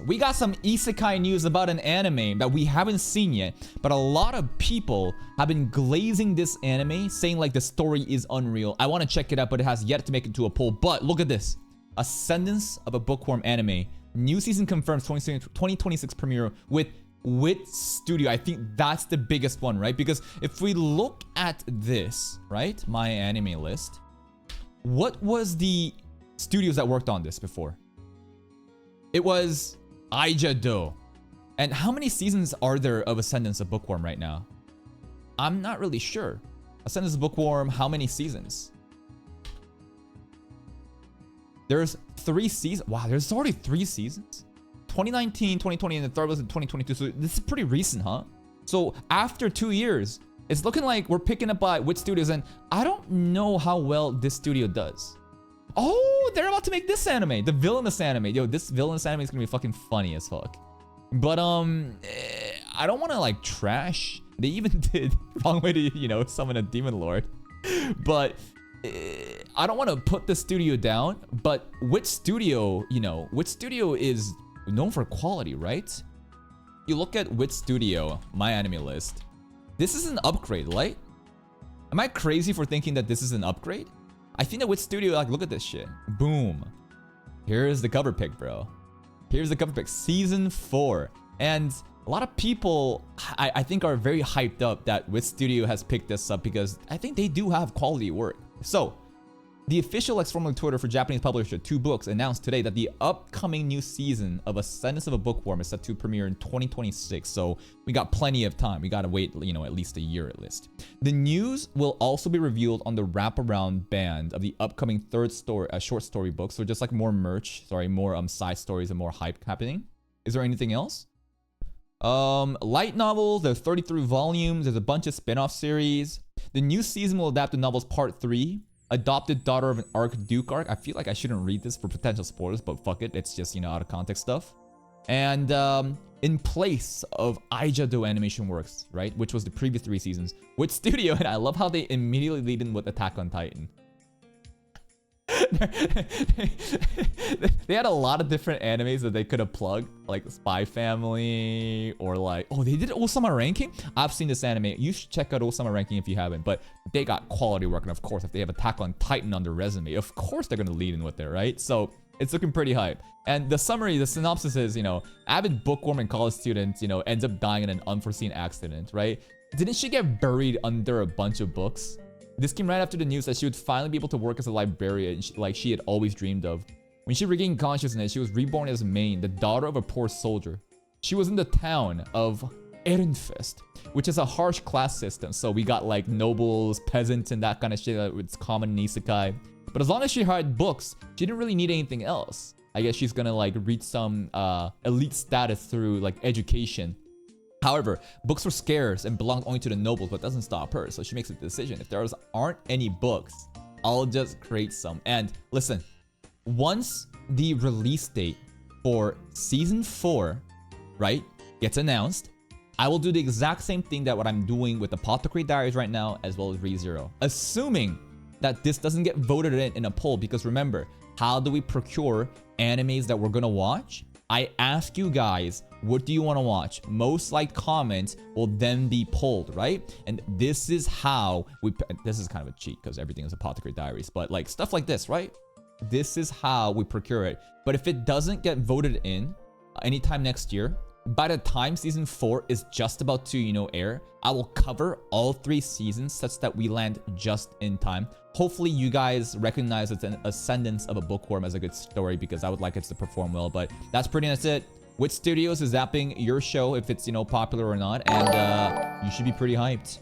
We got some isekai news about an anime that we haven't seen yet, but a lot of people have been glazing this anime, saying like the story is unreal. I want to check it out, but it has yet to make it to a poll. But look at this. Ascendance of a Bookworm anime. New season confirms 2026 premiere with WIT Studio. I think that's the biggest one, right? Because if we look at this, right? My anime list. What was the studios that worked on this before? It was Aijado. And how many seasons are there of Ascendance of Bookworm right now? I'm not really sure. Ascendance of Bookworm, how many seasons? There's 3 seasons. Wow, there's already 3 seasons? 2019, 2020, and the third was in 2022. So this is pretty recent, huh? So after 2 years, it's looking like we're picking up by WIT Studios, and I don't know how well this studio does. Oh, they're about to make this anime, the villainous anime. Yo, this villainous anime is gonna be fucking funny as fuck. But I don't want to like trash. They even did wrong way to, you know, summon a demon lord. But I don't want to put the studio down. But WIT Studio, you know, WIT Studio is known for quality, right? You look at WIT Studio, my anime list. This is an upgrade, right? Am I crazy for thinking that this is an upgrade? I think that WIT Studio, like, look at this shit. Boom. Here's the cover pic, bro. Here's the cover pic. Season 4. And a lot of people, I think, are very hyped up that WIT Studio has picked this up because I think they do have quality work. So, the official formal Twitter for Japanese publisher 2 Books announced today that the upcoming new season of Ascendance of a Bookworm is set to premiere in 2026. So we got plenty of time. We gotta wait, you know, at least a year at least. The news will also be revealed on the wraparound band of the upcoming third short story book. So just like more merch, more side stories and more hype happening. Is there anything else? Light novels. There's 33 volumes. There's a bunch of spin-off series. The new season will adapt the novel's part 3. Adopted daughter of an Archduke arc. I feel like I shouldn't read this for potential spoilers, but fuck it. It's just, you know, out of context stuff. And in place of Aijado Animation Works, right? Which was the previous 3 seasons. WIT Studio, and I love how they immediately lead in with Attack on Titan. They had a lot of different animes that they could have plugged, like Spy Family, or like, oh, they did Osama Ranking. I've seen this anime. You should check out Osama Ranking if you haven't. But they got quality work, and of course, if they have Attack on Titan on their resume, of course they're gonna lead in with it, right? So it's looking pretty hype. And the summary, the synopsis is, you know, avid bookworm and college student, you know, ends up dying in an unforeseen accident, right? Didn't she get buried under a bunch of books? This came right after the news that she would finally be able to work as a librarian like she had always dreamed of. When she regained consciousness, she was reborn as Maine, the daughter of a poor soldier. She was in the town of Ehrenfest, which is a harsh class system. So we got like nobles, peasants, and that kind of shit. It's common in isekai. But as long as she had books, she didn't really need anything else. I guess she's gonna like reach some elite status through like education. However, books were scarce and belonged only to the nobles, but doesn't stop her. So she makes a decision. If there aren't any books, I'll just create some. And listen, once the release date for season 4, right, gets announced, I will do the exact same thing that what I'm doing with Apothecary Diaries right now, as well as ReZero. Assuming that this doesn't get voted in a poll, because remember, how do we procure animes that we're gonna watch? I ask you guys, what do you want to watch? Most liked comments will then be polled, right? And this is how we, this is kind of a cheat because everything is Apothecary Diaries, but like stuff like this, right? This is how we procure it. But if it doesn't get voted in anytime next year, by the time season 4 is just about to, you know, air, I will cover all 3 seasons such that we land just in time. Hopefully you guys recognize it's an Ascendance of a Bookworm as a good story, because I would like it to perform well. But that's pretty much it. WIT Studios is zapping your show if it's, you know, popular or not, and you should be pretty hyped.